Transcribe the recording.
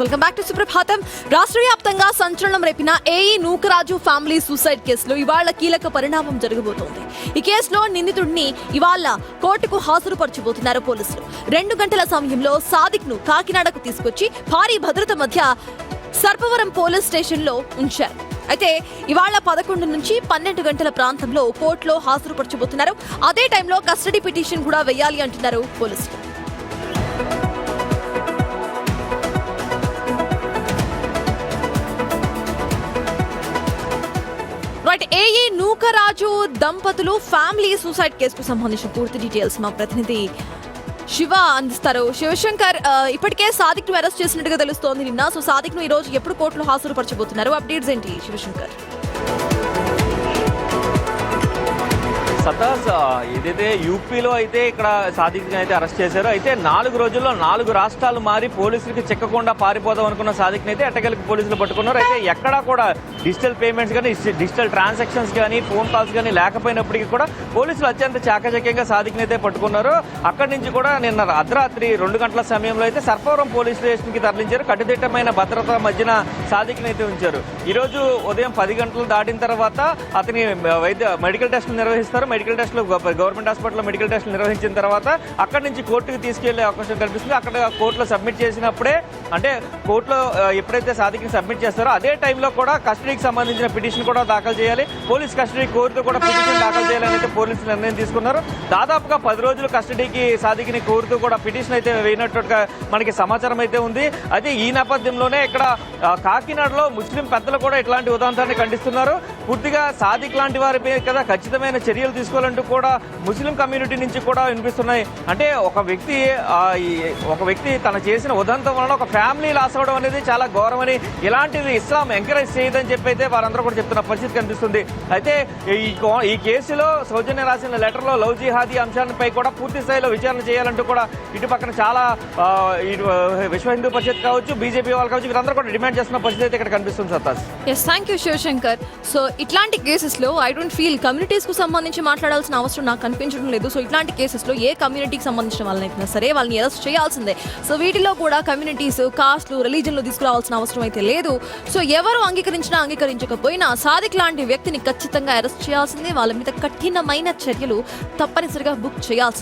Welcome back to సుప్రభాతం. రాష్ట్ర వ్యాప్తంగా సంచలనం రేపిన ఏఈ నూకరాజు ఫ్యామిలీ సూసైడ్ కేసులో ఇవాళ కీలక పరిణామం జరగబోతోంది. ఈ కేసులో నిందితుడిని ఇవాళ కోర్టుకు హాజరుపరచబోతున్నారు పోలీసులు. 2 గంటల సమయంలో సాదిక్ ను కాకినాడకు తీసుకొచ్చి భారీ భద్రత మధ్య సర్పవరం పోలీస్ స్టేషన్ లో ఉంచారు. అయితే ఇవాళ 11 నుంచి 12 గంటల ప్రాంతంలో కోర్టులో హాజరుపరచబోతున్నారు. అదే టైంలో కస్టడీ పిటిషన్ కూడా వేయాలి అంటున్నారు పోలీసులు. ఏఈ నూకరాజు దంపతులు ఫ్యామిలీ సూసైడ్ కేసుకు సంబంధించిన పూర్తి డీటెయిల్స్ మా ప్రతినిధి శివ అందిస్తారు. శివశంకర్, ఇప్పటికే సాదిక్ ను అరెస్ట్ చేసినట్టుగా తెలుస్తోంది నిన్న. సో సాదిక్ ను ఈ రోజు ఎప్పుడు కోర్టులో హాజరుపరచబోతున్నారు? అప్డేట్స్ ఏంటి శివశంకర్? సతాస్, ఏదైతే యూపీలో అయితే ఇక్కడ సాదిక్ అయితే అరెస్ట్ చేశారో, అయితే 4 రోజుల్లో 4 రాష్ట్రాలు మారి పోలీసులకి చిక్కకుండా పారిపోదాం అనుకున్న సాదిక్ అయితే ఎట్టకెళ్ళకి పోలీసులు పట్టుకున్నారు. అయితే ఎక్కడా కూడా డిజిటల్ పేమెంట్స్ కానీ డిజిటల్ ట్రాన్సాక్షన్స్ కానీ ఫోన్ కాల్స్ కానీ లేకపోయినప్పటికీ కూడా పోలీసులు అత్యంత చాకచక్యంగా సాదిక్ అయితే పట్టుకున్నారు. అక్కడి నుంచి కూడా నిన్న అర్ధరాత్రి 2 గంటల సమయంలో అయితే సర్పవరం పోలీస్ స్టేషన్ కి తరలించారు. కట్టుదిట్టమైన భద్రత మధ్యన సాదిక్ అయితే ఉంచారు. ఈ రోజు ఉదయం 10 గంటలు దాటిన తర్వాత అతని మెడికల్ టెస్టులు నిర్వహిస్తారు. మెడికల్ టెస్టులు గవర్నమెంట్ హాస్పిటల్లో మెడికల్ టెస్టులు నిర్వహించిన తర్వాత అక్కడి నుంచి కోర్టుకు తీసుకెళ్లే అవకాశం కల్పిస్తుంది. అక్కడ కోర్టులో సబ్మిట్ చేసినప్పుడే, అంటే కోర్టులో ఎప్పుడైతే సాదిక్ని సబ్మిట్ చేస్తారో అదే టైంలో కూడా కస్టడీకి సంబంధించిన పిటిషన్ కూడా దాఖలు చేయాలి. పోలీస్ కస్టడీ కోరుతూ కూడా పిటిషన్ దాఖలు చేయాలని అయితే పోలీసులు నిర్ణయం తీసుకున్నారు. దాదాపుగా 10 రోజులు కస్టడీకి సాదిక్ని కోరుతూ కూడా పిటిషన్ అయితే వేయనట్టుగా మనకి సమాచారం అయితే ఉంది. అయితే ఈ నేపథ్యంలోనే ఇక్కడ కాకినాడలో ముస్లిం పెద్దలు కూడా ఇట్లాంటి ఉదాంతాన్ని ఖండిస్తున్నారు. పూర్తిగా సాదిక్ లాంటి వారిపై కదా ఖచ్చితమైన చర్యలు తీసుకోవాలంటూ కూడా ముస్లిం కమ్యూనిటీ నుంచి కూడా వినిపిస్తున్నాయి. అంటే ఒక వ్యక్తి తను చేసిన ఉదంతం వలన ఒక ఫ్యామిలీ లాస్ అవడం అనేది చాలా ఘోరమని, ఇలాంటిది ఇస్లాం ఎంకరేజ్ చేయదని చెప్పి అయితే వారందరూ కూడా చెప్తున్న పరిస్థితి కనిపిస్తుంది. అయితే ఈ కేసులో సౌజన్య రాసిన లెటర్లో లవ్ జిహాదీ అంశాలపై కూడా పూర్తి స్థాయిలో విచారణ చేయాలంటూ కూడా ఇటు పక్కన చాలా విశ్వ హిందూ పరిషత్ కావచ్చు, బీజేపీ వాళ్ళు కావచ్చు, వీరందరూ కూడా డిమాండ్ చేస్తున్న పరిస్థితి అయితే ఇక్కడ కనిపిస్తుంది. సత్తాస్. Thank you Sivasankar. సో ఇట్లాంటి కేసెస్ లో ఐ డోంట్ ఫీల్ కమ్యూనిటీస్ కు సంబంధించి మాట్లాడాల్సిన అవసరం నాకు కనిపించడం లేదు. సో ఇట్లాంటి కేసెస్ లో ఏ కమ్యూనిటీకి సంబంధించిన వాళ్ళనైనా సరే వాళ్ళని అరెస్ట్ చేయాల్సిందే. సో వీటిలో కూడా కమ్యూనిటీస్, కాస్ట్లు, రిలీజన్లు తీసుకురావాల్సిన అవసరం అయితే లేదు. సో ఎవరు అంగీకరించినా అంగీకరించకపోయినా సాదిక్ లాంటి వ్యక్తిని ఖచ్చితంగా అరెస్ట్ చేయాల్సిందే. వాళ్ళ మీద కఠినమైన చర్యలు తప్పనిసరిగా బుక్ చేయాల్సిందే.